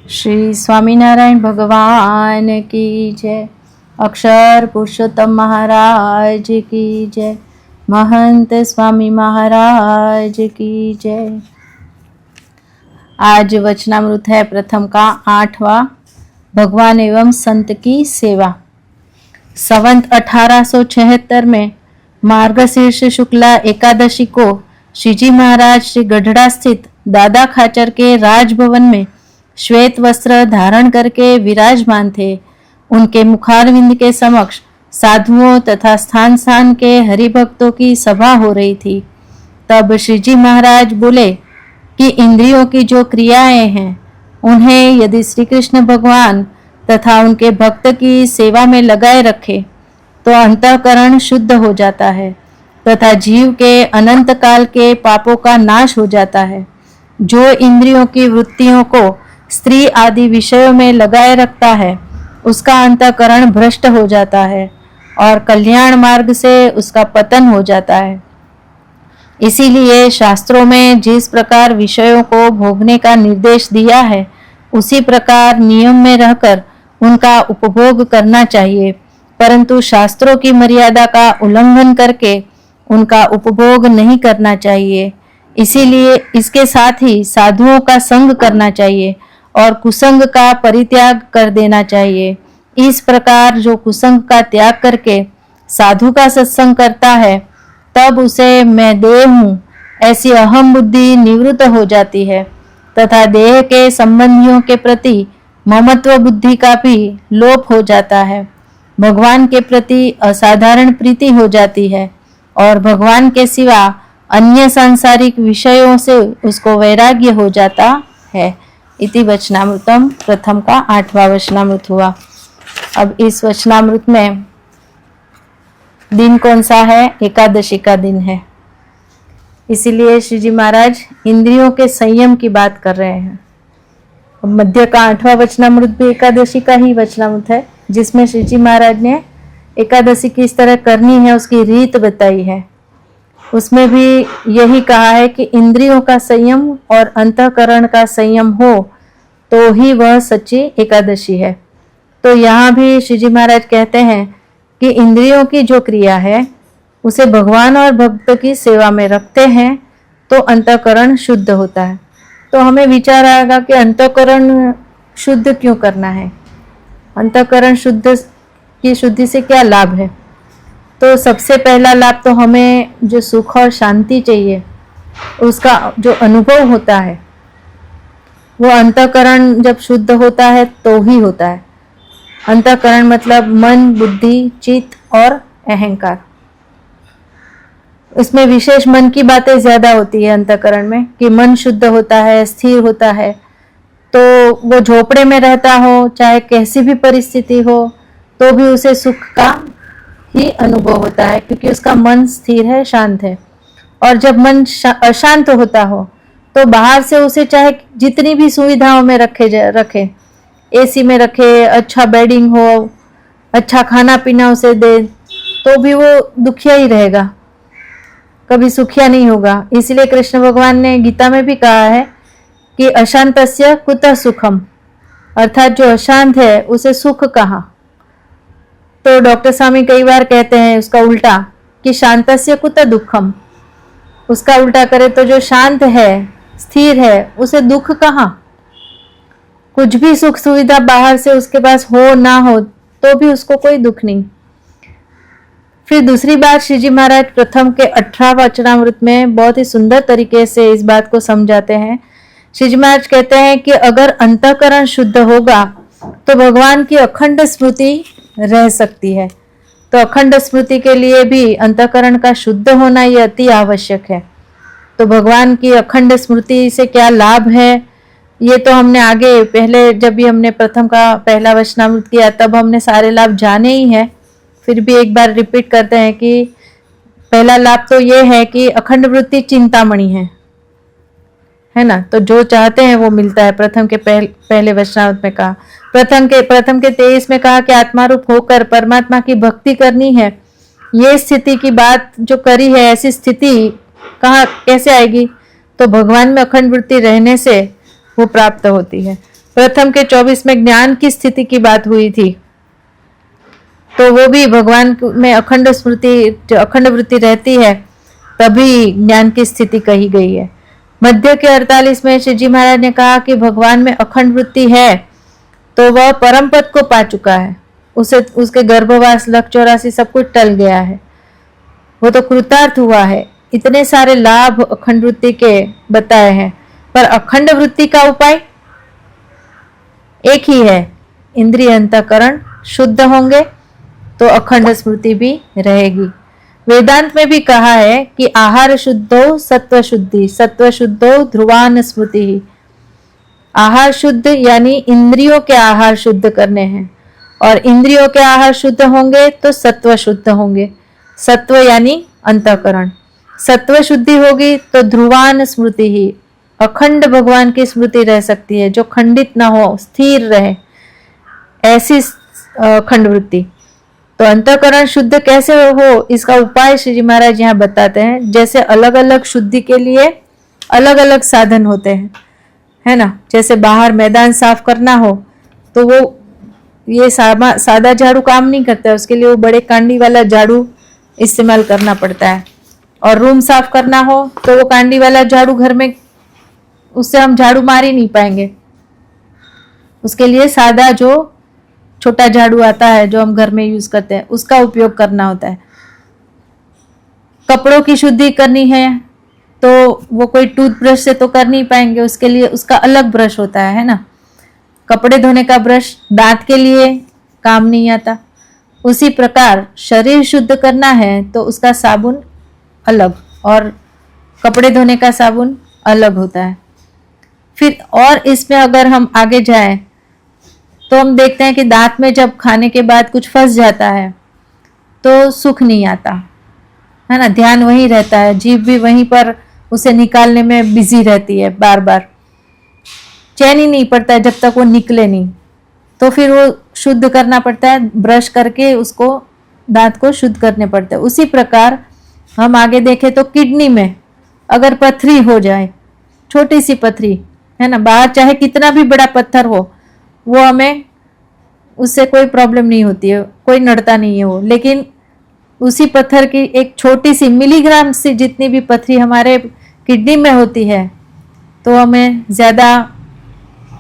श्री स्वामीनारायण भगवान की जय। अक्षर पुरुषोत्तम महाराज की जय। महंत स्वामी महाराज की जय। आज वचनामृत है प्रथम का 8वां, भगवान एवं संत की सेवा। संवत 1876 में मार्गशीर्ष शुक्ला एकादशी को श्रीजी महाराज श्री गढ़ड़ा स्थित दादा खाचर के राजभवन में श्वेत वस्त्र धारण करके विराजमान थे। उनके मुखारविंद के समक्ष साधुओं तथा स्थान स्थान के हरिभक्तों की सभा हो रही थी। तब श्रीजी महाराज बोले कि इंद्रियों की जो क्रियाएं हैं उन्हें यदि श्री कृष्ण भगवान तथा उनके भक्त की सेवा में लगाए रखे तो अंतःकरण शुद्ध हो जाता है तथा जीव के अनंत काल के पापों का नाश हो जाता है। जो इंद्रियों की वृत्तियों को स्त्री आदि विषयों में लगाए रखता है उसका अंतःकरण भ्रष्ट हो जाता है और कल्याण मार्ग से उसका पतन हो जाता है। इसीलिए शास्त्रों में जिस प्रकार विषयों को भोगने का निर्देश दिया है उसी प्रकार नियम में रहकर उनका उपभोग करना चाहिए, परंतु शास्त्रों की मर्यादा का उल्लंघन करके उनका उपभोग नहीं करना चाहिए। इसीलिए इसके साथ ही साधुओं का संग करना चाहिए और कुसंग का परित्याग कर देना चाहिए। इस प्रकार जो कुसंग का त्याग करके साधु का सत्संग करता है तब उसे मैं देह हूँ ऐसी अहम बुद्धि निवृत्त हो जाती है तथा देह के संबंधियों के प्रति ममत्व बुद्धि का भी लोप हो जाता है। भगवान के प्रति असाधारण प्रीति हो जाती है और भगवान के सिवा अन्य सांसारिक विषयों से उसको वैराग्य हो जाता है। इति वचनामृतम प्रथम का 8वां वचनामृत हुआ। अब इस वचनामृत में दिन कौन सा है? एकादशी का दिन है। इसीलिए श्रीजी महाराज इंद्रियों के संयम की बात कर रहे हैं। मध्य का 8वां वचनामृत भी एकादशी का ही वचनामृत है, जिसमें श्रीजी महाराज ने एकादशी किस तरह करनी है उसकी रीत बताई है। उसमें भी यही कहा है कि इंद्रियों का संयम और अंतःकरण का संयम हो तो ही वह सच्ची एकादशी है। तो यहाँ भी श्रीजी महाराज कहते हैं कि इंद्रियों की जो क्रिया है उसे भगवान और भक्त की सेवा में रखते हैं तो अंतःकरण शुद्ध होता है। तो हमें विचार आएगा कि अंतःकरण शुद्ध क्यों करना है, अंतःकरण शुद्ध की शुद्धि से क्या लाभ है? तो सबसे पहला लाभ तो हमें जो सुख और शांति चाहिए उसका जो अनुभव होता है वो अंतःकरण जब शुद्ध होता है तो ही होता है। अंतःकरण मतलब मन, बुद्धि, चित्त और अहंकार। इसमें विशेष मन की बातें ज्यादा होती है अंतःकरण में कि मन शुद्ध होता है, स्थिर होता है। तो वो झोपड़े में रहता हो चाहे कैसी भी परिस्थिति हो तो भी उसे सुख का ही अनुभव होता है क्योंकि उसका मन स्थिर है, शांत है। और जब मन अशांत होता हो तो बाहर से उसे चाहे जितनी भी सुविधाओं में रखे, एसी में रखे, अच्छा बेडिंग हो, अच्छा खाना पीना उसे दे, तो भी वो दुखिया ही रहेगा, कभी सुखिया नहीं होगा। इसलिए कृष्ण भगवान ने गीता में भी कहा है कि अशांतस्य कुतः सुखम, अर्थात जो अशांत है उसे सुख कहाँ। तो डॉक्टर स्वामी कई बार कहते हैं उसका उल्टा कि शांतस्य कुतः दुखम, उसका उल्टा करे तो जो शांत है, स्थिर है, उसे दुख कहाँ। कुछ भी सुख सुविधा बाहर से उसके पास हो ना हो तो भी उसको कोई दुख नहीं। फिर दूसरी बात श्रीजी महाराज प्रथम के 18वां वचनामृत में बहुत ही सुंदर तरीके से इस बात को समझाते हैं। श्रीजी महाराज कहते हैं कि अगर अंतःकरण शुद्ध होगा तो भगवान की अखंड स्मृति रह सकती है। तो अखंड स्मृति के लिए भी अंतःकरण का शुद्ध होना ये अति आवश्यक है। तो भगवान की अखंड स्मृति से क्या लाभ है ये तो हमने आगे पहले जब भी हमने प्रथम का पहला वचनामृत किया तब हमने सारे लाभ जाने ही हैं। फिर भी एक बार रिपीट करते हैं कि पहला लाभ तो ये है कि अखंड वृत्ति चिंतामणि है ना। तो जो चाहते हैं वो मिलता है। प्रथम के पहले वचनामृत में कहा, प्रथम के 23 में कहा कि आत्मारूप होकर परमात्मा की भक्ति करनी है। ये स्थिति की बात जो करी है, ऐसी स्थिति कहाँ कैसे आएगी? तो भगवान में अखंड वृत्ति रहने से वो प्राप्त होती है। प्रथम के 24 में ज्ञान की स्थिति की बात हुई थी, तो वो भी भगवान में अखंड स्मृति, अखंड वृत्ति रहती है, तभी ज्ञान की स्थिति कही गई है। मध्य के 48 में श्री जी महाराज ने कहा कि भगवान में अखंड वृत्ति है तो वह परम पद को पा चुका है, उसे उसके गर्भवास, लक 84 सब कुछ टल गया है, वो तो कृतार्थ हुआ है। इतने सारे लाभ अखंड वृत्ति के बताए हैं, पर अखंड वृत्ति का उपाय एक ही है, इंद्रिय अंतःकरण शुद्ध होंगे तो अखंड स्मृति भी रहेगी। वेदांत में भी कहा है कि आहार शुद्धो सत्व शुद्धि, सत्व शुद्धो ध्रुवान स्मृति ही। आहार शुद्ध यानी इंद्रियों के आहार शुद्ध करने हैं, और इंद्रियों के आहार शुद्ध होंगे तो सत्व शुद्ध होंगे। सत्व यानी अंतःकरण, सत्व शुद्धि होगी तो ध्रुवान स्मृति ही, अखंड भगवान की स्मृति रह सकती है, जो खंडित ना हो, स्थिर रहे, ऐसी अखंड वृत्ति। तो अंतःकरण शुद्ध कैसे हो, इसका उपाय श्री जी महाराज यहाँ बताते हैं। जैसे अलग अलग शुद्धि के लिए अलग अलग साधन होते हैं, है ना। जैसे बाहर मैदान साफ करना हो तो वो ये सादा झाड़ू काम नहीं करता है, उसके लिए वो बड़े कांडी वाला झाड़ू इस्तेमाल करना पड़ता है। और रूम साफ करना हो तो वो कांडी वाला झाड़ू घर में, उससे हम झाड़ू मार ही नहीं पाएंगे, उसके लिए सादा जो छोटा झाड़ू आता है जो हम घर में यूज करते हैं, उसका उपयोग करना होता है। कपड़ों की शुद्धि करनी है तो वो कोई टूथब्रश से तो कर नहीं पाएंगे, उसके लिए उसका अलग ब्रश होता है ना। कपड़े धोने का ब्रश दांत के लिए काम नहीं आता। उसी प्रकार शरीर शुद्ध करना है तो उसका साबुन अलग और कपड़े धोने का साबुन अलग होता है। फिर और इसमें अगर हम आगे जाएं तो हम देखते हैं कि दांत में जब खाने के बाद कुछ फंस जाता है तो सुख नहीं आता, है ना। ध्यान वहीं रहता है, जीभ भी वहीं पर उसे निकालने में बिजी रहती है, बार बार चैन ही नहीं पड़ता है जब तक वो निकले नहीं। तो फिर वो शुद्ध करना पड़ता है, ब्रश करके उसको दांत को शुद्ध करने पड़ते हैं। उसी प्रकार हम आगे देखें तो किडनी में अगर पथरी हो जाए, छोटी सी पथरी, है ना, बाहर चाहे कितना भी बड़ा पत्थर हो, वो हमें उससे कोई प्रॉब्लम नहीं होती है, कोई नड़ता नहीं है वो। लेकिन उसी पत्थर की एक छोटी सी मिलीग्राम से जितनी भी पथरी हमारे किडनी में होती है तो हमें ज़्यादा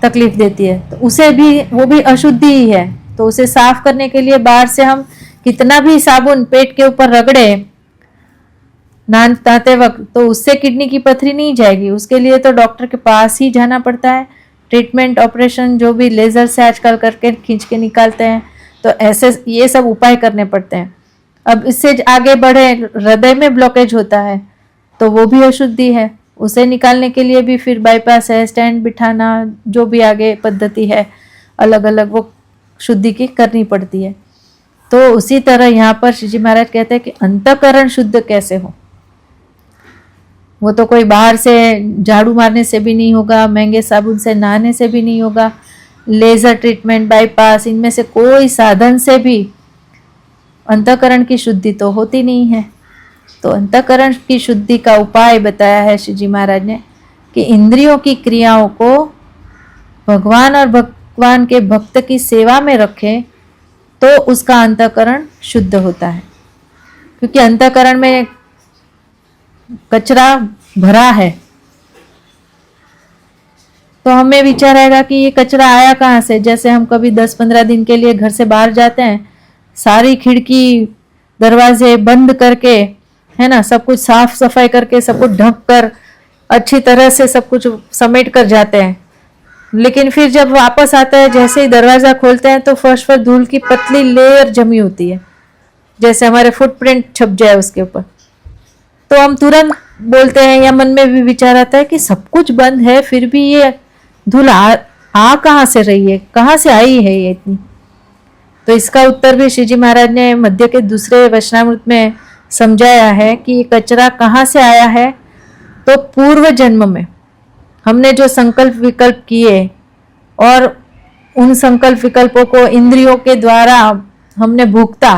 तकलीफ देती है। तो उसे भी, वो भी अशुद्धि ही है, तो उसे साफ करने के लिए बाहर से हम कितना भी साबुन पेट के ऊपर रगड़े नहाते वक्त, तो उससे किडनी की पथरी नहीं जाएगी। उसके लिए तो डॉक्टर के पास ही जाना पड़ता है, ट्रीटमेंट, ऑपरेशन, जो भी लेजर से आजकल करके खींच के निकालते हैं, तो ऐसे ये सब उपाय करने पड़ते हैं। अब इससे आगे बढ़े, हृदय में ब्लॉकेज होता है तो वो भी अशुद्धि है, उसे निकालने के लिए भी फिर बाईपास है, स्टैंड बिठाना, जो भी आगे पद्धति है अलग अलग वो शुद्धि की करनी पड़ती है। तो उसी तरह यहाँ पर श्री जी महाराज कहते हैं कि अंतःकरण शुद्ध कैसे हो। वो तो कोई बाहर से झाड़ू मारने से भी नहीं होगा, महंगे साबुन से नहाने से भी नहीं होगा, लेजर ट्रीटमेंट, बाईपास, इनमें से कोई साधन से भी अंतःकरण की शुद्धि तो होती नहीं है। तो अंतःकरण की शुद्धि का उपाय बताया है श्री जी महाराज ने कि इंद्रियों की क्रियाओं को भगवान और भगवान के भक्त की सेवा में रखें तो उसका अंतःकरण शुद्ध होता है। क्योंकि अंतःकरण में कचरा भरा है तो हमें विचार आएगा कि ये कचरा आया कहाँ से। जैसे हम कभी 10-15 दिन के लिए घर से बाहर जाते हैं, सारी खिड़की दरवाजे बंद करके, है ना, सब कुछ साफ सफाई करके, सब कुछ ढक कर अच्छी तरह से सब कुछ समेट कर जाते हैं। लेकिन फिर जब वापस आता है, जैसे ही दरवाजा खोलते हैं तो फर्श पर धूल की पतली लेयर जमी होती है, जैसे हमारे फुटप्रिंट छप जाए उसके ऊपर। तो हम तुरंत बोलते हैं या मन में भी विचार आता है कि सब कुछ बंद है फिर भी ये धूल आ कहाँ से रही है, कहाँ से आई है ये इतनी। तो इसका उत्तर भी श्री जी महाराज ने मध्य के दूसरे वचनामृत में समझाया है कि ये कचरा कहाँ से आया है। तो पूर्व जन्म में हमने जो संकल्प विकल्प किए और उन संकल्प विकल्पों को इंद्रियों के द्वारा हमने भुगता,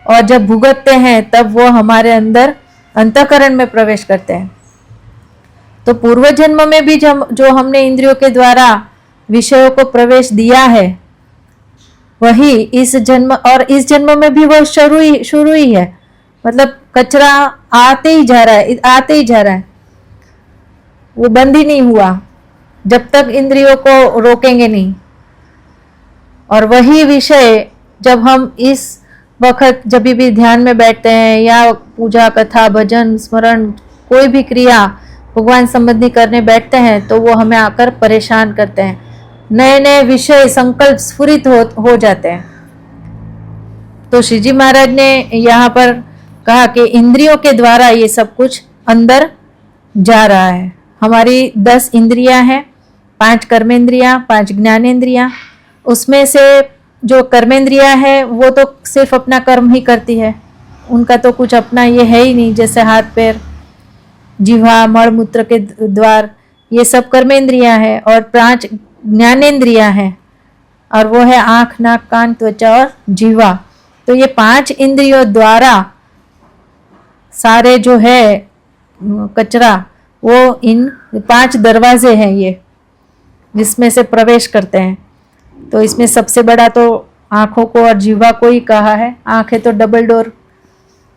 और जब भुगतते हैं तब वो हमारे अंदर अंतःकरण में प्रवेश करते हैं। तो पूर्व जन्म में भी जो हमने इंद्रियों के द्वारा विषयों को प्रवेश दिया है वही इस जन्म और इस जन्म में भी वो शुरू ही है। मतलब कचरा आते ही जा रहा है, आते ही जा रहा है, वो बंद ही नहीं हुआ जब तक इंद्रियों को रोकेंगे नहीं। और वही विषय जब हम इस वक्त जब भी ध्यान में बैठते हैं या पूजा कथा भजन स्मरण कोई भी क्रिया भगवान संबंधी करने बैठते हैं तो वो हमें आकर परेशान करते हैं, नए नए विषय संकल्प स्फुरित हो जाते हैं। तो श्री जी महाराज ने यहाँ पर कहा कि इंद्रियों के द्वारा ये सब कुछ अंदर जा रहा है। हमारी 10 इंद्रियां हैं, 5 कर्मेंद्रियां, 5 ज्ञानेंद्रियां। उसमें से जो कर्मेंद्रियां है वो तो सिर्फ अपना कर्म ही करती है, उनका तो कुछ अपना ये है ही नहीं। जैसे हाथ पैर जिह्वा मल मूत्र के द्वार ये सब कर्मेंद्रियां हैं और 5 ज्ञानेंद्रियां हैं और वो है आँख नाक कान त्वचा और जीवा। तो ये 5 इंद्रियों द्वारा सारे जो है कचरा वो इन 5 दरवाजे हैं ये जिसमें से प्रवेश करते हैं। तो इसमें सबसे बड़ा तो आँखों को और जीवा को ही कहा है। आँखें तो डबल डोर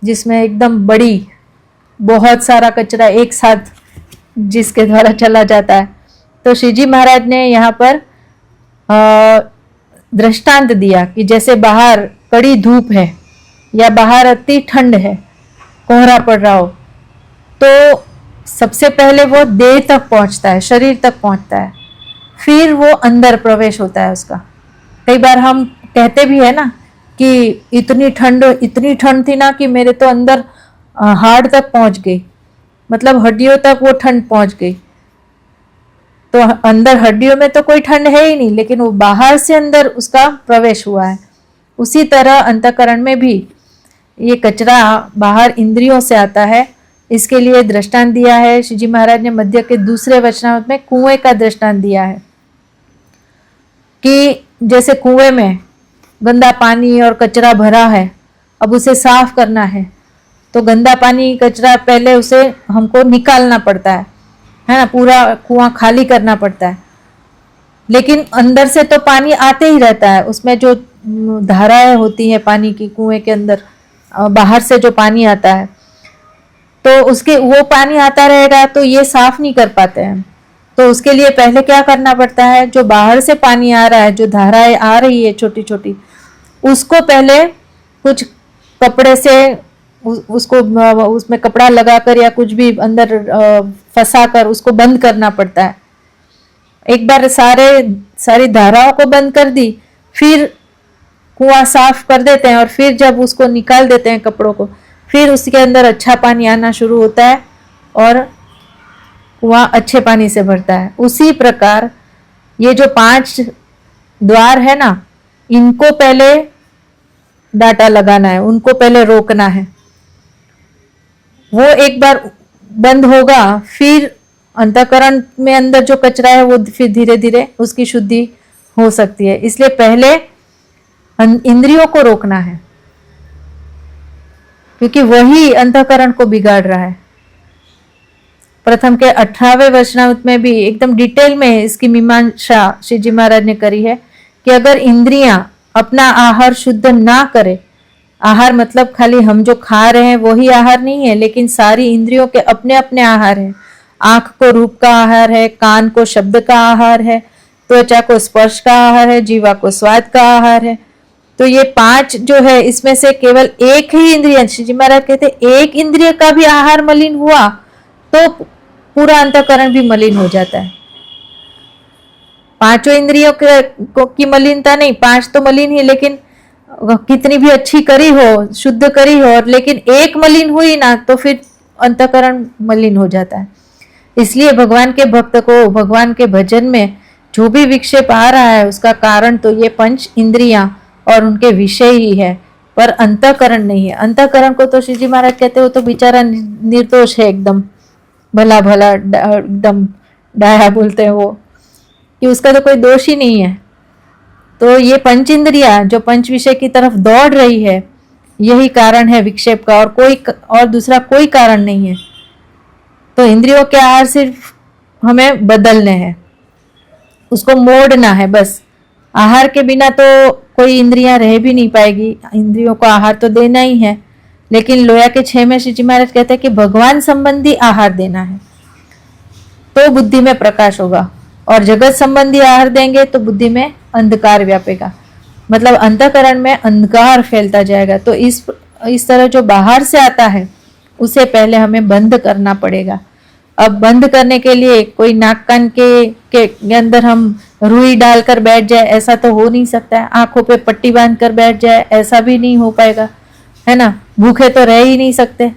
जिसमें एकदम बड़ी बहुत सारा कचरा एक साथ जिसके द्वारा चला जाता है। तो श्री जी महाराज ने यहाँ पर दृष्टांत दिया कि जैसे बाहर कड़ी धूप है या बाहर अति ठंड है, कोहरा पड़ रहा हो, तो सबसे पहले वो देह तक पहुंचता है, शरीर तक पहुंचता है, फिर वो अंदर प्रवेश होता है उसका। कई बार हम कहते भी है ना कि इतनी ठंड थी ना कि मेरे तो अंदर हार्ट तक पहुंच गई, मतलब हड्डियों तक वो ठंड पहुंच गई। तो अंदर हड्डियों में तो कोई ठंड है ही नहीं, लेकिन वो बाहर से अंदर उसका प्रवेश हुआ है। उसी तरह अंतःकरण में भी ये कचरा बाहर इंद्रियों से आता है। इसके लिए दृष्टांत दिया है श्री जी महाराज ने मध्य के दूसरे वचनामृत में कुएं का दृष्टांत दिया है कि जैसे कुएं में गंदा पानी और कचरा भरा है, अब उसे साफ करना है तो गंदा पानी कचरा पहले उसे हमको निकालना पड़ता है ना, पूरा कुआं खाली करना पड़ता है। लेकिन अंदर से तो पानी आते ही रहता है, उसमें जो धाराएं होती हैं पानी की कुएं के अंदर, बाहर से जो पानी आता है तो उसके वो पानी आता रहेगा तो ये साफ नहीं कर पाते हैं। तो उसके लिए पहले क्या करना पड़ता है, जो बाहर से पानी आ रहा है, जो धाराएं आ रही है छोटी छोटी, उसको पहले कुछ कपड़े से उसको उसमें कपड़ा लगाकर या कुछ भी अंदर फंसा कर उसको बंद करना पड़ता है। एक बार सारी धाराओं को बंद कर दी, फिर कुआं साफ कर देते हैं और फिर जब उसको निकाल देते हैं कपड़ों को, फिर उसके अंदर अच्छा पानी आना शुरू होता है और कुआं अच्छे पानी से भरता है। उसी प्रकार ये जो 5 द्वार है ना, इनको पहले डाटा लगाना है, उनको पहले रोकना है। वो एक बार बंद होगा फिर अंतःकरण में अंदर जो कचरा है वो फिर धीरे धीरे उसकी शुद्धि हो सकती है। इसलिए पहले इंद्रियों को रोकना है क्योंकि वही अंतःकरण को बिगाड़ रहा है। प्रथम के 18वें वचनामृत में भी एकदम डिटेल में इसकी मीमांसा श्री जी महाराज ने करी है कि अगर इंद्रियां अपना आहार शुद्ध ना करे, आहार मतलब खाली हम जो खा रहे हैं वही आहार नहीं है, लेकिन सारी इंद्रियों के अपने अपने आहार है। आंख को रूप का आहार है, कान को शब्द का आहार है, त्वचा को स्पर्श का आहार है, जीवा को स्वाद का आहार है। तो ये 5 जो है इसमें से केवल एक ही इंद्रिय, श्री जी महाराज कहते एक इंद्रिय का भी आहार मलिन हुआ तो पूरा अंतःकरण भी मलिन हो जाता है। 5 इंद्रियों की मलिनता नहीं, 5 तो मलिन ही, लेकिन कितनी भी अच्छी करी हो, शुद्ध करी हो, लेकिन एक मलिन हुई ना तो फिर अंतःकरण मलिन हो जाता है। इसलिए भगवान के भक्त को भगवान के भजन में जो भी विक्षेप आ रहा है उसका कारण तो ये 5 इंद्रियां और उनके विषय ही है, पर अंतःकरण नहीं है। अंतःकरण को तो श्री जी महाराज कहते हो तो बेचारा निर्दोष है, एकदम भला भला एकदम डाया बोलते हैं वो, कि उसका तो कोई दोष ही नहीं है। तो ये 5 इंद्रियां जो 5 विषय की तरफ दौड़ रही है यही कारण है विक्षेप का, और दूसरा कोई कारण नहीं है। तो इंद्रियों के आहार सिर्फ हमें बदलने हैं, उसको मोड़ना है बस। आहार के बिना तो कोई इंद्रियां रह भी नहीं पाएगी, इंद्रियों को आहार तो देना ही है। लेकिन लोया के 6 में श्री जी महाराज कहते हैं कि भगवान संबंधी आहार देना है तो बुद्धि में प्रकाश होगा, और जगत संबंधी आहार देंगे तो बुद्धि में अंधकार व्यापेगा, मतलब अंतःकरण में अंधकार फैलता जाएगा। तो इस तरह जो बाहर से आता है उसे पहले हमें बंद करना पड़ेगा। अब बंद करने के लिए कोई नाक कान के अंदर हम रुई डालकर बैठ जाए ऐसा तो हो नहीं सकता है, आंखों पे पट्टी बांध कर बैठ जाए ऐसा भी नहीं हो पाएगा, है ना। भूखे तो रह ही नहीं सकते,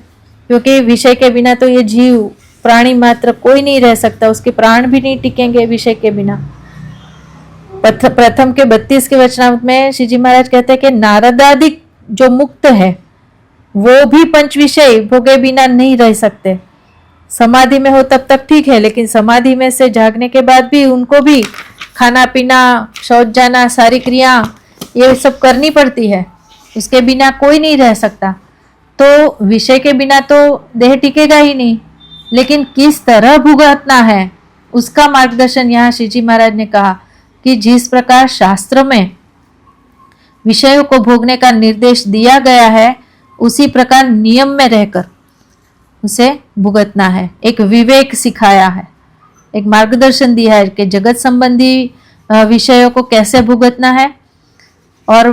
क्योंकि विषय के बिना तो ये जीव प्राणी मात्र कोई नहीं रह सकता, उसके प्राण भी नहीं टिकेंगे विषय के बिना। प्रथम के 32 के वचनामृत में श्री जी महाराज कहते हैं कि नारदादि जो मुक्त है वो भी पंच विषय भोगे बिना नहीं रह सकते। समाधि में हो तब तक ठीक है, लेकिन समाधि में से जागने के बाद भी उनको भी खाना पीना, शौच जाना, सारी क्रिया ये सब करनी पड़ती है, उसके बिना कोई नहीं रह सकता। तो विषय के बिना तो देह टिकेगा ही नहीं, लेकिन किस तरह भुगतना है उसका मार्गदर्शन यहाँ श्री जी महाराज ने कहा कि जिस प्रकार शास्त्र में विषयों को भोगने का निर्देश दिया गया है उसी प्रकार नियम में रहकर उसे भुगतना है। एक विवेक सिखाया है, एक मार्गदर्शन दिया है कि जगत संबंधी विषयों को कैसे भुगतना है और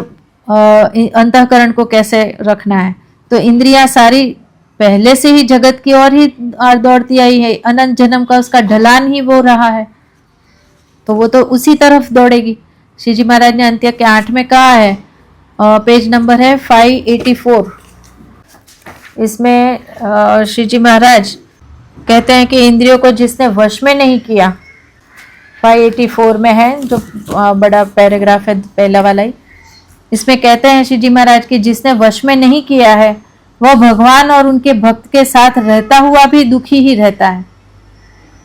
अंतःकरण को कैसे रखना है। तो इंद्रियां सारी पहले से ही जगत की ओर ही दौड़ती आई है, अनंत जन्म का उसका ढलान ही वो रहा है, तो वो तो उसी तरफ दौड़ेगी। श्री जी महाराज ने अंत्य के 8 में कहा है, पेज नंबर है 584, इसमें श्री जी महाराज कहते हैं कि इंद्रियों को जिसने वश में नहीं किया, 584 में है जो बड़ा पैराग्राफ है पहला वाला ही, इसमें कहते हैं श्री जी महाराज कि जिसने वश में नहीं किया है वह भगवान और उनके भक्त के साथ रहता हुआ भी दुखी ही रहता है।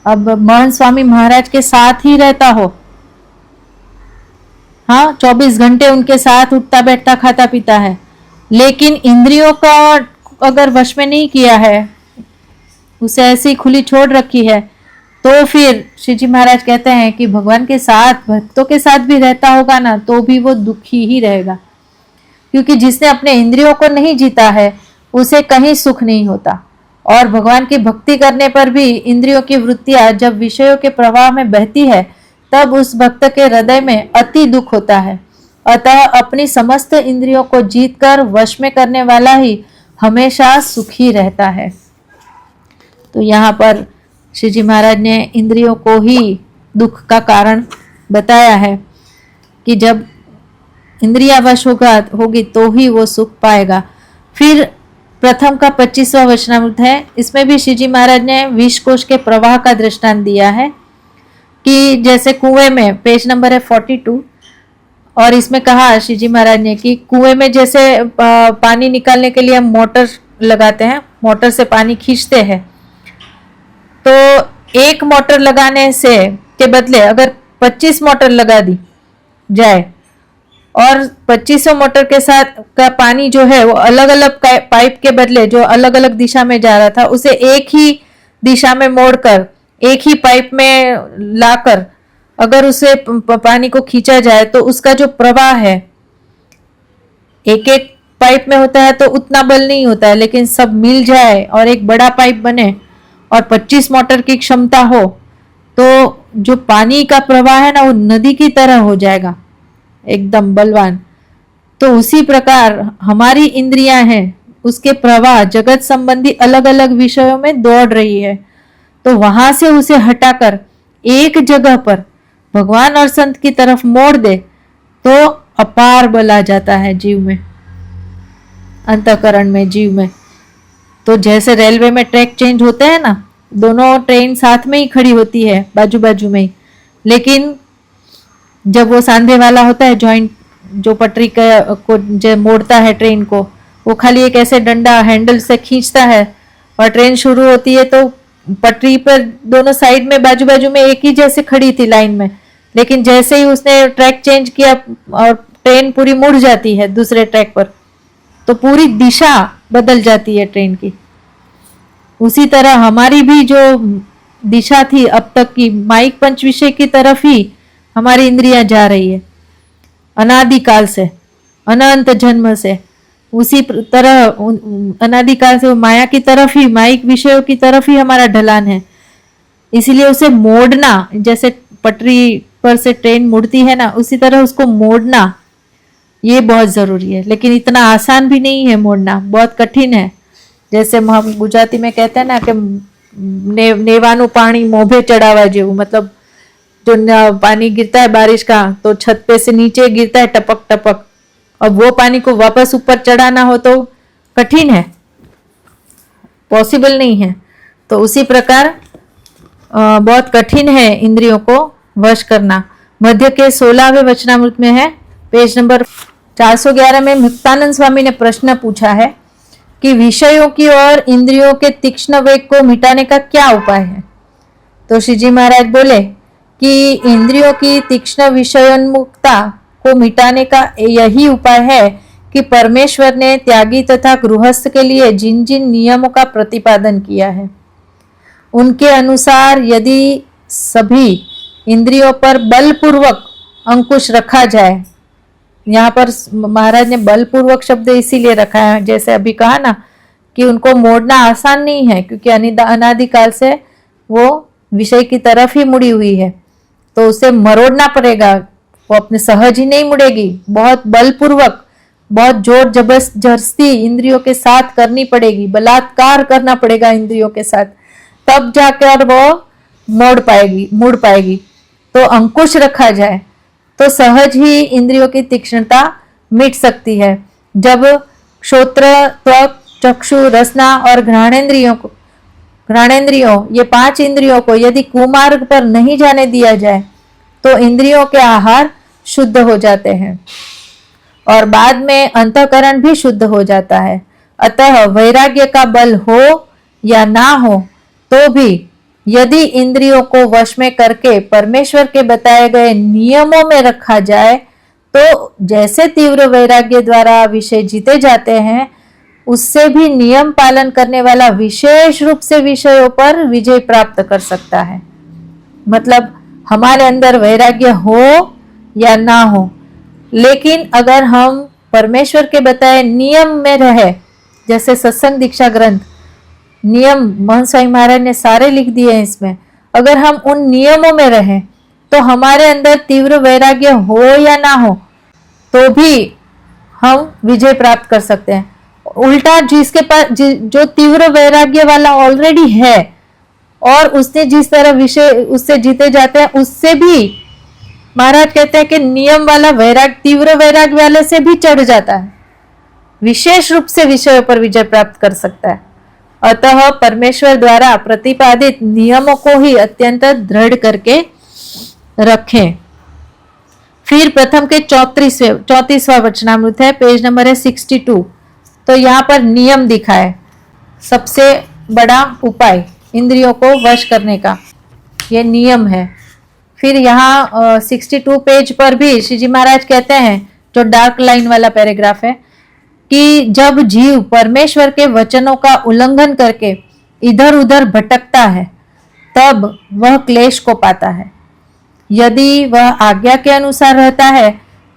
अब महंत स्वामी महाराज के साथ ही रहता हो, हाँ 24 घंटे उनके साथ उठता बैठता खाता पीता है, लेकिन इंद्रियों का अगर वश में नहीं किया है, उसे ऐसी खुली छोड़ रखी है, तो फिर श्री जी महाराज कहते हैं कि भगवान के साथ भक्तों के साथ भी रहता होगा ना तो भी वो दुखी ही रहेगा, क्योंकि जिसने अपने इंद्रियों को नहीं जीता है उसे कहीं सुख नहीं होता। और भगवान की भक्ति करने पर भी इंद्रियों की वृत्तियां जब विषयों के प्रवाह में बहती है तब उस भक्त के हृदय में अति दुख होता है। अतः अपनी समस्त इंद्रियों को जीतकर वश में करने वाला ही हमेशा सुखी रहता है। तो यहाँ पर श्री जी महाराज ने इंद्रियों को ही दुख का कारण बताया है कि जब इंद्रिया वश होगी तो ही वो सुख पाएगा। फिर प्रथम का 25वां वचनामृत है, इसमें भी श्री जी महाराज ने विष कोश के प्रवाह का दृष्टांत दिया है कि जैसे कुएं में, पेज नंबर है 42, और इसमें कहा श्री जी महाराज ने कि कुएं में जैसे पानी निकालने के लिए हम मोटर लगाते हैं, मोटर से पानी खींचते हैं, तो एक मोटर लगाने से के बदले अगर 25 मोटर लगा दी जाए और 25 मोटर के साथ का पानी जो है वो अलग अलग पाइप के बदले जो अलग अलग दिशा में जा रहा था उसे एक ही दिशा में मोड़कर एक ही पाइप में लाकर अगर उसे पानी को खींचा जाए तो उसका जो प्रवाह है एक एक पाइप में होता है तो उतना बल नहीं होता है, लेकिन सब मिल जाए और एक बड़ा पाइप बने और 25 मोटर की क्षमता हो तो जो पानी का प्रवाह है ना वो नदी की तरह हो जाएगा, एकदम बलवान। तो उसी प्रकार हमारी इंद्रियां हैं, उसके प्रवाह जगत संबंधी अलग अलग विषयों में दौड़ रही है, तो वहां से उसे हटाकर एक जगह पर भगवान और संत की तरफ मोड़ दे तो अपार बल आ जाता है जीव में, अंतःकरण में, जीव में। तो जैसे रेलवे में ट्रैक चेंज होते हैं ना, दोनों ट्रेन साथ में ही खड़ी होती है बाजू बाजू में ही, लेकिन जब वो सांधे वाला होता है जॉइंट जो पटरी को जो मोड़ता है ट्रेन को, वो खाली एक ऐसे डंडा हैंडल से खींचता है और ट्रेन शुरू होती है तो पटरी पर दोनों साइड में बाजू बाजू में एक ही जैसे खड़ी थी लाइन में, लेकिन जैसे ही उसने ट्रैक चेंज किया और ट्रेन पूरी मुड़ जाती है दूसरे ट्रैक पर तो पूरी दिशा बदल जाती है ट्रेन की। उसी तरह हमारी भी जो दिशा थी अब तक की माइक पंच विषय की तरफ ही हमारी इंद्रियां जा रही है अनादिकाल से, अनंत जन्म से। उसी तरह अनादिकाल से वो माया की तरफ ही, माइक विषयों की तरफ ही हमारा ढलान है। इसीलिए उसे मोड़ना, जैसे पटरी पर से ट्रेन मुड़ती है ना, उसी तरह उसको मोड़ना ये बहुत जरूरी है। लेकिन इतना आसान भी नहीं है मोड़ना, बहुत कठिन है। जैसे हम गुजराती में कहते हैं ना कि नेवानु पानी मोभे चढ़ावा जेवू, मतलब जो पानी गिरता है बारिश का तो छत पे से नीचे गिरता है टपक टपक। अब वो पानी को वापस ऊपर चढ़ाना हो तो कठिन है, पॉसिबल नहीं है। तो उसी प्रकार बहुत कठिन है इंद्रियों को वश करना। मध्य के 16वें वचनामृत में है, पेज नंबर 411 में मुक्तानंद स्वामी ने प्रश्न पूछा है कि विषयों की और इंद्रियों के तीक्ष्ण वेग को मिटाने का क्या उपाय है। तो श्री जी महाराज बोले कि इंद्रियों की तीक्ष्ण विषयोन्मुखता को मिटाने का यही उपाय है कि परमेश्वर ने त्यागी तथा गृहस्थ के लिए जिन जिन नियमों का प्रतिपादन किया है उनके अनुसार यदि सभी इंद्रियों पर बलपूर्वक अंकुश रखा जाए। यहाँ पर महाराज ने बलपूर्वक शब्द इसीलिए रखा है, जैसे अभी कहा ना कि उनको मोड़ना आसान नहीं है, क्योंकि अनादिकाल से वो विषय की तरफ ही मुड़ी हुई है, तो उसे मरोड़ना पड़ेगा। वो अपने सहज ही नहीं मुड़ेगी, बहुत बलपूर्वक, बहुत जोर जबरदस्ती इंद्रियों के साथ करनी पड़ेगी, बलात्कार करना पड़ेगा इंद्रियों के साथ, तब जाकर वो मुड़ पाएगी। तो अंकुश रखा जाए तो सहज ही इंद्रियों की तीक्ष्णता मिट सकती है। जब श्रोत्र, त्वक, चक्षु, रसना और घ्राणेन्द्रियों ये 5 इंद्रियों को यदि कुमार्ग पर नहीं जाने दिया जाए तो इंद्रियों के आहार शुद्ध हो जाते हैं और बाद में अंतःकरण भी शुद्ध हो जाता है। अतः वैराग्य का बल हो या ना हो तो भी यदि इंद्रियों को वश में करके परमेश्वर के बताए गए नियमों में रखा जाए तो जैसे तीव्र वैराग्य द्वारा विषय जीते जाते हैं, उससे भी नियम पालन करने वाला विशेष रूप से विषयों पर विजय प्राप्त कर सकता है। मतलब हमारे अंदर वैराग्य हो या ना हो, लेकिन अगर हम परमेश्वर के बताए नियम में रहे, जैसे सत्संग दीक्षा ग्रंथ नियम महंत स्वामी महाराज ने सारे लिख दिए हैं इसमें, अगर हम उन नियमों में रहें तो हमारे अंदर तीव्र वैराग्य हो या ना हो तो भी हम विजय प्राप्त कर सकते हैं। उल्टा जिसके पास जो तीव्र वैराग्य वाला ऑलरेडी है और उसने जिस तरह विषय उससे जीते जाते हैं, उससे भी महाराज कहते हैं कि नियम वाला वैराग्य तीव्र वैराग्य वाले से भी चढ़ जाता है, विशेष रूप से विषयों पर विजय प्राप्त कर सकता है। अतः परमेश्वर द्वारा प्रतिपादित नियमों को ही अत्यंत दृढ़ करके रखें। फिर प्रथम के 34वां वचनामृत है, पेज नंबर है 62। तो यहाँ पर नियम दिखा है, सबसे बड़ा उपाय इंद्रियों को वश करने का ये नियम है। फिर यहाँ 62 पेज पर भी श्री जी महाराज कहते हैं, जो डार्क लाइन वाला पैराग्राफ है, कि जब जीव परमेश्वर के वचनों का उल्लंघन करके इधर उधर भटकता है तब वह क्लेश को पाता है। यदि वह आज्ञा के अनुसार रहता है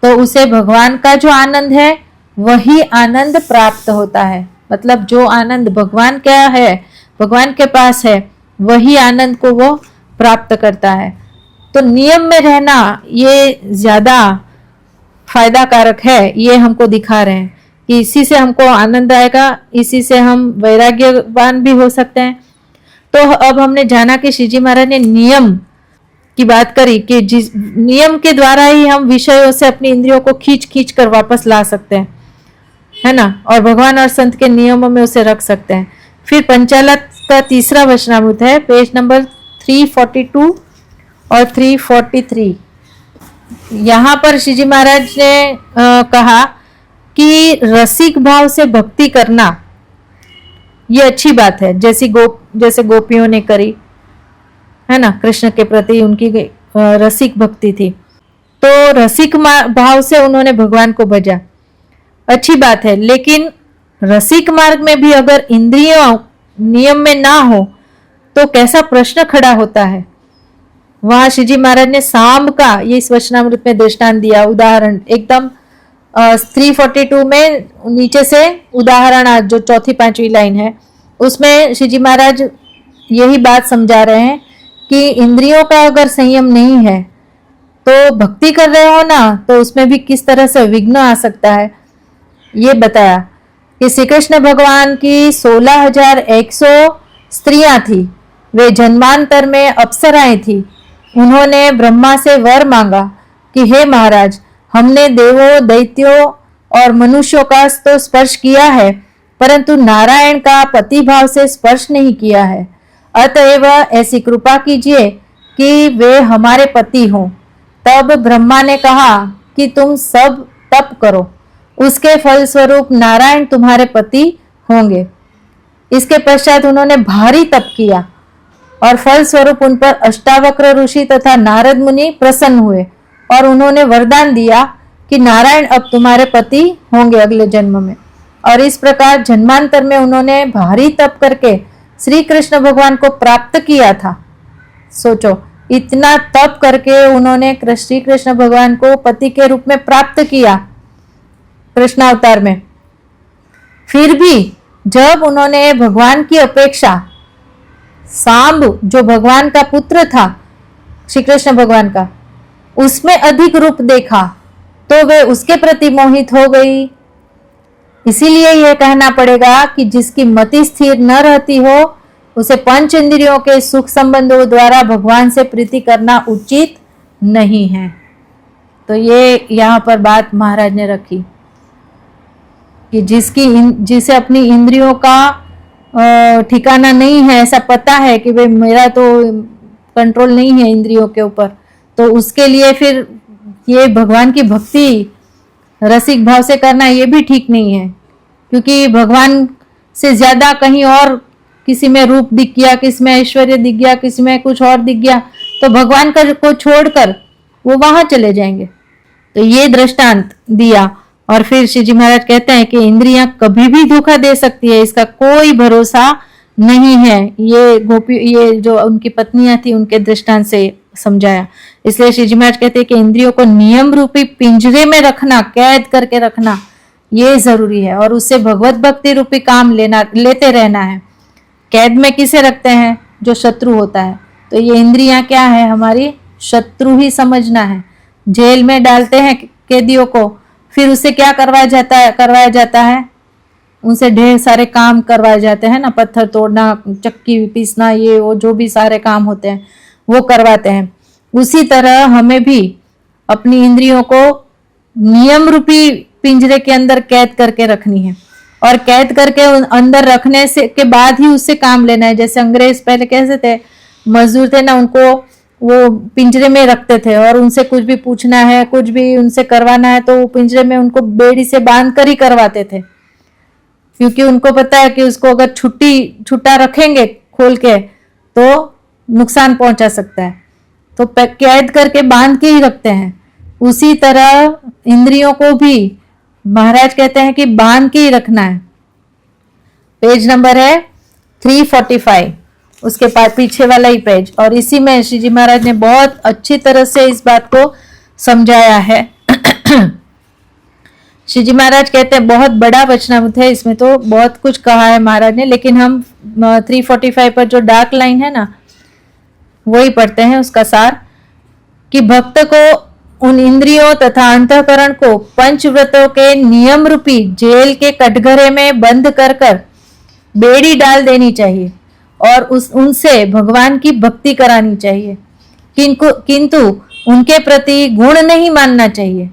तो उसे भगवान का जो आनंद है वही आनंद प्राप्त होता है। मतलब जो आनंद भगवान का है, भगवान के पास है, वही आनंद को वो प्राप्त करता है। तो नियम में रहना ये ज्यादा फायदा कारक है, ये हमको दिखा रहे हैं कि इसी से हमको आनंद आएगा, इसी से हम वैराग्यवान भी हो सकते हैं। तो अब हमने जाना कि श्री जी महाराज ने नियम की बात करी कि जिस नियम के द्वारा ही हम विषयों से अपनी इंद्रियों को खींच कर वापस ला सकते हैं, है ना, और भगवान और संत के नियमों में उसे रख सकते हैं। फिर पंचालत का 3रा वचनामृत है, पेज नंबर 342 और 343। यहाँ पर श्री जी महाराज ने कहा कि रसिक भाव से भक्ति करना ये अच्छी बात है, जैसे गोपियों ने करी, है ना, कृष्ण के प्रति उनकी रसिक भक्ति थी, तो रसिक भाव से उन्होंने भगवान को भजा, अच्छी बात है। लेकिन रसिक मार्ग में भी अगर इंद्रियों नियम में ना हो तो कैसा प्रश्न खड़ा होता है वहां श्रीजी महाराज ने सांब का ये इस वचनामृत में दृष्टांत दिया, उदाहरण एकदम 342 में नीचे से उदाहरण आज जो चौथी पांचवी लाइन है उसमें श्रीजी महाराज यही बात समझा रहे हैं कि इंद्रियों का अगर संयम नहीं है तो भक्ति कर रहे हो ना तो उसमें भी किस तरह से विघ्न आ सकता है। ये बताया कि श्री कृष्ण भगवान की 16,100 स्त्रियां थी, वे जन्मांतर में अप्सराएं थी। उन्होंने ब्रह्मा से वर मांगा कि हे महाराज, हमने देवों, दैत्यों और मनुष्यों का तो स्पर्श किया है, परंतु नारायण का पति भाव से स्पर्श नहीं किया है। अतएव ऐसी कृपा कीजिए कि वे हमारे पति हों। तब ब्रह्मा ने कहा कि तुम सब तप करो, उसके फलस्वरूप नारायण तुम्हारे पति होंगे। इसके पश्चात उन्होंने भारी तप किया और फलस्वरूप उन पर अष्टावक्र ऋषि तथा नारद मुनि प्रसन्न हुए और उन्होंने वरदान दिया कि नारायण अब तुम्हारे पति होंगे अगले जन्म में। और इस प्रकार जन्मांतर में उन्होंने भारी तप करके श्री कृष्ण भगवान को प्राप्त किया था। सोचो, इतना तप करके उन्होंने श्री कृष्ण भगवान को पति के रूप में प्राप्त किया कृष्णावतार में। फिर भी जब उन्होंने भगवान की अपेक्षा सांब जो भगवान का पुत्र था, श्री कृष्ण भगवान का, उसमें अधिक रूप देखा तो वे उसके प्रति मोहित हो गई। इसीलिए यह कहना पड़ेगा कि जिसकी मति स्थिर न रहती हो उसे पंच इंद्रियों के सुख संबंधों द्वारा भगवान से प्रीति करना उचित नहीं है। तो ये यहाँ पर बात महाराज ने रखी कि जिसे अपनी इंद्रियों का ठिकाना नहीं है, ऐसा पता है कि भाई मेरा तो कंट्रोल नहीं है इंद्रियों के ऊपर, तो उसके लिए फिर ये भगवान की भक्ति रसिक भाव से करना ये भी ठीक नहीं है, क्योंकि भगवान से ज्यादा कहीं और किसी में रूप दिख गया, किसी में ऐश्वर्य दिख गया, किसी में कुछ और दिख गया, तो भगवान को छोड़कर वो वहां चले जाएंगे। तो ये दृष्टांत दिया और फिर श्री जी महाराज कहते हैं कि इंद्रियां कभी भी धोखा दे सकती है, इसका कोई भरोसा नहीं है। ये जो उनकी पत्नियां थी उनके दृष्टांत से समझाया। इसलिए श्री जी महाराज कहते हैं कि इंद्रियों को नियम रूपी पिंजरे में रखना, कैद करके रखना, ये जरूरी है और उससे भगवत भक्ति रूपी काम लेते रहना है। कैद में किसे रखते हैं? जो शत्रु होता है। तो ये इंद्रियां क्या है? हमारी शत्रु ही समझना है। जेल में डालते हैं कैदियों को, फिर उससे क्या करवाया जाता है उनसे ढेर सारे काम करवाए जाते हैं ना, पत्थर तोड़ना, चक्की पीसना, ये वो जो भी सारे काम होते हैं वो करवाते हैं। उसी तरह हमें भी अपनी इंद्रियों को नियम रूपी पिंजरे के अंदर कैद करके रखनी है और कैद करके अंदर रखने से के बाद ही उससे काम लेना है। जैसे अंग्रेज पहले कैसे थे, मजदूर थे ना, उनको वो पिंजरे में रखते थे और उनसे कुछ भी पूछना है, कुछ भी उनसे करवाना है तो वो पिंजरे में उनको बेड़ी से बांध कर ही करवाते थे, क्योंकि उनको पता है कि उसको अगर छुट्टा रखेंगे खोल के तो नुकसान पहुंचा सकता है, तो कैद करके बांध के ही रखते हैं। उसी तरह इंद्रियों को भी महाराज कहते हैं कि बांध के ही रखना है। पेज नंबर है 345, उसके बाद पीछे वाला ही पेज, और इसी में श्री जी महाराज ने बहुत अच्छी तरह से इस बात को समझाया है। श्री जी महाराज कहते हैं, बहुत बड़ा वचनामृत है, इसमें तो बहुत कुछ कहा है महाराज ने, लेकिन हम 345 पर जो डार्क लाइन है ना वही पढ़ते हैं, उसका सार कि भक्त को उन इंद्रियों तथा अंतःकरण को पंचव्रतों के नियम रूपी जेल के कटघरे में बंद कर बेड़ी डाल देनी चाहिए और उनसे भगवान की भक्ति करानी चाहिए, किंतु उनके प्रति गुण नहीं मानना चाहिए।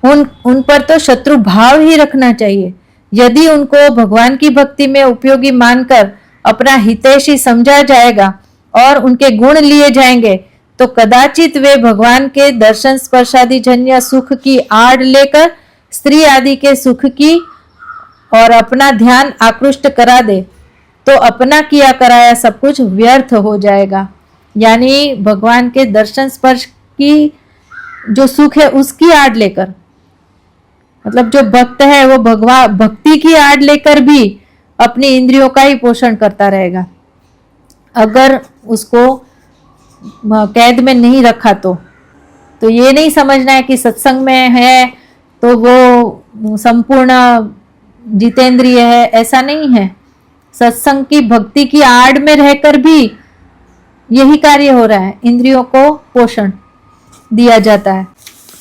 उन पर तो शत्रु भाव ही रखना चाहिए। यदि उनको भगवान की भक्ति में उपयोगी मानकर अपना हितैषी समझा जाएगा और उनके गुण लिए जाएंगे तो कदाचित वे भगवान के दर्शन स्पर्शादि जन्य सुख की आड़ लेकर स्त्री आदि के सुख की और अपना ध्यान आकृष्ट करा दे, तो अपना किया कराया सब कुछ व्यर्थ हो जाएगा। यानी भगवान के दर्शन स्पर्श की जो सुख है उसकी आड़ लेकर, मतलब जो भक्त है वो भक्ति की आड़ लेकर भी अपनी इंद्रियों का ही पोषण करता रहेगा। अगर उसको कैद में नहीं रखा तो ये नहीं समझना है कि सत्संग में है तो वो संपूर्ण जितेंद्रिय है, ऐसा नहीं है। सत्संग की भक्ति की आड़ में रहकर भी यही कार्य हो रहा है, इंद्रियों को पोषण दिया जाता है।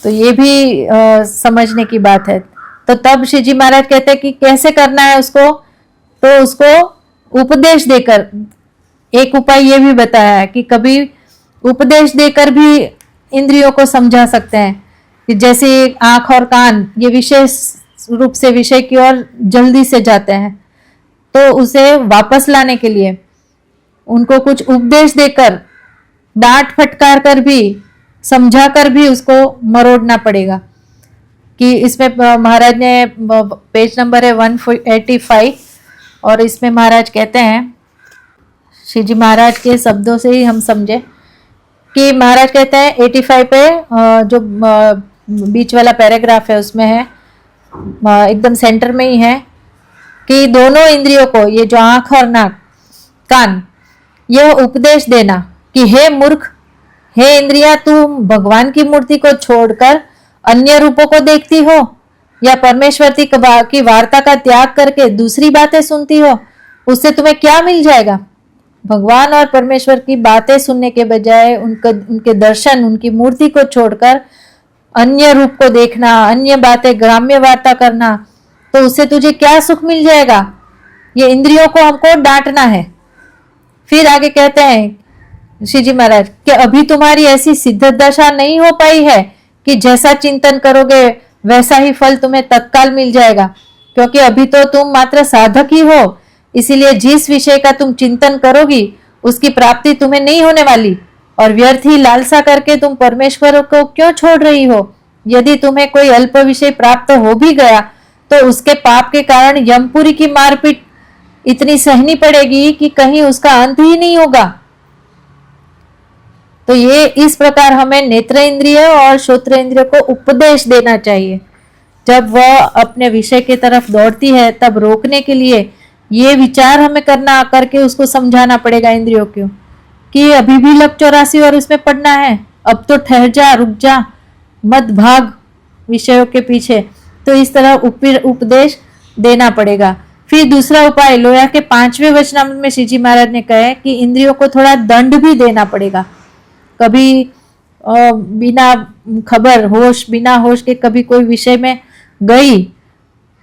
तो ये भी समझने की बात है। तो तब श्री जी महाराज कहते हैं कि कैसे करना है उसको, तो उसको उपदेश देकर, एक उपाय ये भी बताया है कि कभी उपदेश देकर भी इंद्रियों को समझा सकते हैं कि जैसे आंख और कान ये विशेष रूप से विषय की ओर जल्दी से जाते हैं, तो उसे वापस लाने के लिए उनको कुछ उपदेश देकर, डांट फटकार कर भी, समझा कर भी उसको मरोड़ना पड़ेगा। कि इसमें महाराज ने पेज नंबर है 185 और इसमें महाराज कहते हैं, श्री जी महाराज के शब्दों से ही हम समझे कि महाराज कहते हैं 85 पे जो बीच वाला पैराग्राफ है उसमें है, एकदम सेंटर में ही है कि दोनों इंद्रियों को, ये जो आंख और नाक कान, यह उपदेश देना कि हे मूर्ख, हे इंद्रिया, तुम भगवान की मूर्ति को छोड़कर अन्य रूपों को देखती हो या परमेश्वर की वार्ता का त्याग करके दूसरी बातें सुनती हो, उससे तुम्हें क्या मिल जाएगा? भगवान और परमेश्वर की बातें सुनने के बजाय उनके दर्शन, उनकी मूर्ति को छोड़कर अन्य रूप को देखना, अन्य बातें, ग्राम्य वार्ता करना, तो उससे तुझे क्या सुख मिल जाएगा? ये इंद्रियों को हमको डांटना है। फिर आगे कहते हैं श्री जी महाराज कि अभी तुम्हारी ऐसी सिद्ध दशा नहीं हो पाई है कि जैसा चिंतन करोगे वैसा ही फल तुम्हें तत्काल मिल जाएगा, क्योंकि अभी तो तुम मात्र साधक ही हो। इसीलिए जिस विषय का तुम चिंतन करोगी उसकी प्राप्ति तुम्हें नहीं होने वाली, और व्यर्थ ही लालसा करके तुम परमेश्वर को क्यों छोड़ रही हो? यदि तुम्हें कोई अल्प विषय प्राप्त हो भी गया तो उसके पाप के कारण यमपुरी की मारपीट इतनी सहनी पड़ेगी कि कहीं उसका अंत ही नहीं होगा। तो ये इस प्रकार हमें नेत्र इंद्रिय और श्रोत्र इंद्रिय को उपदेश देना चाहिए। जब वह अपने विषय की तरफ दौड़ती है तब रोकने के लिए ये विचार हमें करके उसको समझाना पड़ेगा इंद्रियों को कि अभी भी लग 84 और उसमें पढ़ना है, अब तो ठहर जा, रुक जा, मत भाग विषयों के पीछे। तो इस तरह उपदेश देना पड़ेगा। फिर दूसरा उपाय लोया के 5वें वचनामृत में श्री जी महाराज ने कहा कि इंद्रियों को थोड़ा दंड भी देना पड़ेगा। कभी बिना खबर, बिना होश के कभी कोई विषय में गई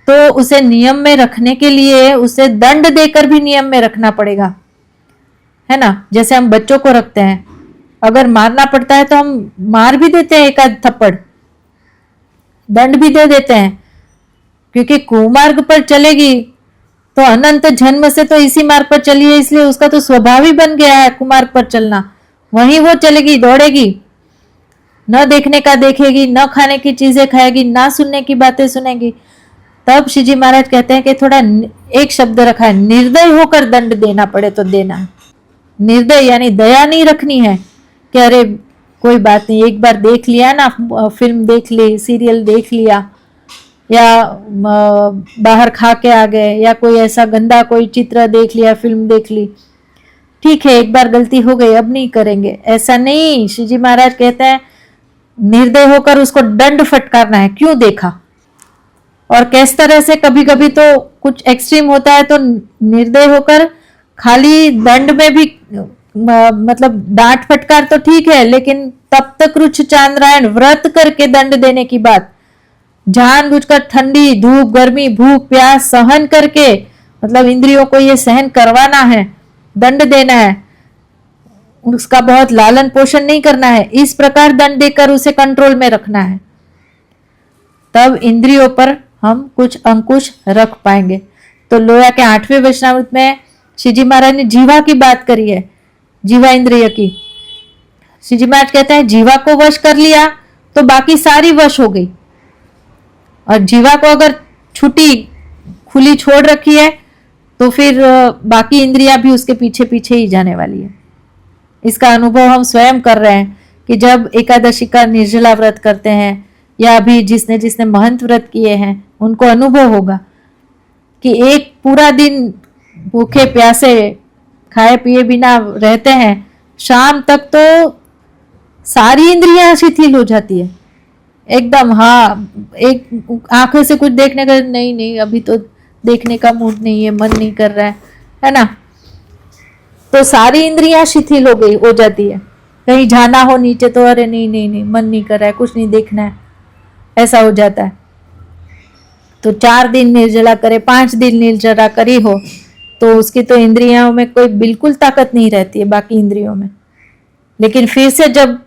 तो उसे नियम में रखने के लिए उसे दंड देकर भी नियम में रखना पड़ेगा, है ना। जैसे हम बच्चों को रखते हैं, अगर मारना पड़ता है तो हम मार भी देते हैं, एक आध थप्पड़ दंड भी दे देते हैं, क्योंकि कुमार्ग पर चलेगी तो अनंत जन्म से तो इसी मार्ग पर चली है, इसलिए उसका तो स्वभाव ही बन गया है कुमार्ग पर चलना। वहीं वो चलेगी, दौड़ेगी, न देखने का देखेगी, न खाने की चीजें खाएगी, ना सुनने की बातें सुनेगी। तब श्री जी महाराज कहते हैं कि थोड़ा एक शब्द रखा है, निर्दय होकर दंड देना पड़े तो देना। निर्दय यानी दया नहीं रखनी है कि अरे कोई बात नहीं, एक बार देख लिया ना, फिल्म देख ली, सीरियल देख लिया, या बाहर खा के आ गए, या कोई ऐसा गंदा कोई चित्र देख लिया, फिल्म देख ली, ठीक है एक बार गलती हो गई, अब नहीं करेंगे, ऐसा नहीं। श्री जी महाराज कहते हैं निर्दय होकर उसको दंड फटकारना है, क्यों देखा। और किस तरह से, कभी कभी तो कुछ एक्सट्रीम होता है तो निर्दय होकर खाली दंड में भी मतलब डांट फटकार तो ठीक है, लेकिन तब तक रुच चांद्रायण व्रत करके दंड देने की बात, जानबूझकर ठंडी धूप गर्मी भूख प्यास सहन करके, मतलब इंद्रियों को ये सहन करवाना है, दंड देना है, उसका बहुत लालन पोषण नहीं करना है, इस प्रकार दंड देकर उसे कंट्रोल में रखना है। तब इंद्रियों पर हम कुछ अंकुश रख पाएंगे। तो लोया के 8वें वचनामृत में श्री जी महाराज ने जीवा की बात करी है, जीवा इंद्रिय की। श्री जी महाराज कहते हैं जीवा को वश कर लिया तो बाकी सारी वश हो गई, और जीवा को अगर छुट्टी खुली छोड़ रखी है तो फिर बाकी इंद्रियां भी उसके पीछे पीछे ही जाने वाली है। इसका अनुभव हम स्वयं कर रहे हैं कि जब एकादशी का निर्जला व्रत करते हैं, या अभी जिसने जिसने महंत व्रत किए हैं उनको अनुभव होगा कि एक पूरा दिन भूखे प्यासे खाए पिए बिना रहते हैं, शाम तक तो सारी इंद्रियां शिथिल हो जाती है एकदम। हाँ, एक आंखों से कुछ देखने का नहीं, नहीं अभी तो देखने का मूड नहीं है, मन नहीं कर रहा है ना। तो सारी इंद्रियां शिथिल हो जाती है। कहीं जाना हो नीचे तो अरे नहीं नहीं नहीं, मन नहीं कर रहा है, कुछ नहीं देखना है, ऐसा हो जाता है। तो 4 दिन निर्जला करे, 5 दिन निर्जला करी हो तो उसकी तो इंद्रियों में कोई बिल्कुल ताकत नहीं रहती है, बाकी इंद्रियों में। लेकिन फिर से जब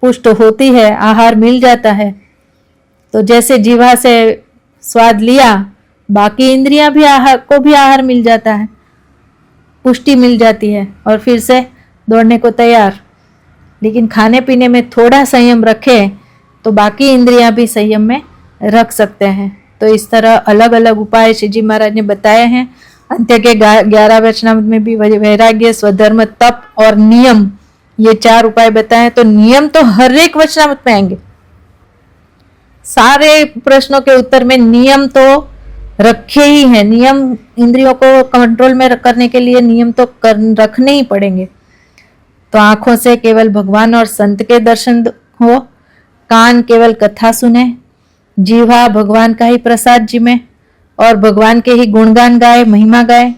पुष्ट होती है, आहार मिल जाता है, तो जैसे जीवा से स्वाद लिया, बाकी इंद्रियां भी आहार मिल जाता है, पुष्टि मिल जाती है और फिर से दौड़ने को तैयार। लेकिन खाने पीने में थोड़ा संयम रखें तो बाकी इंद्रियां भी संयम में रख सकते हैं। तो इस तरह अलग अलग उपाय श्री जी महाराज ने बताए हैं। अंत्य के 11 वचनामृत में भी वैराग्य, स्वधर्म, तप और नियम, ये 4 उपाय बताए। तो नियम तो हर एक वचनामृत में आएंगे। सारे प्रश्नों के उत्तर में नियम तो रखे ही हैं। नियम इंद्रियों को कंट्रोल में करने के लिए नियम तो रखने ही पड़ेंगे। तो आंखों से केवल भगवान और संत के दर्शन हो, कान केवल कथा सुने, जीवा भगवान का ही प्रसाद जिमे और भगवान के ही गुणगान गाए, महिमा गाए,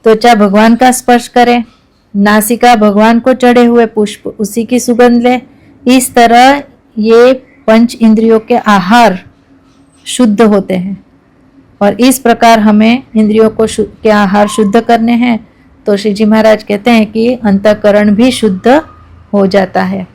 त्वचा भगवान का स्पर्श करे, नासिका भगवान को चढ़े हुए पुष्प उसी की सुगंध ले। इस तरह ये 5 इंद्रियों के आहार शुद्ध होते हैं और इस प्रकार हमें इंद्रियों को के आहार शुद्ध करने हैं। तो श्री जी महाराज कहते हैं कि अंतःकरण भी शुद्ध हो जाता है।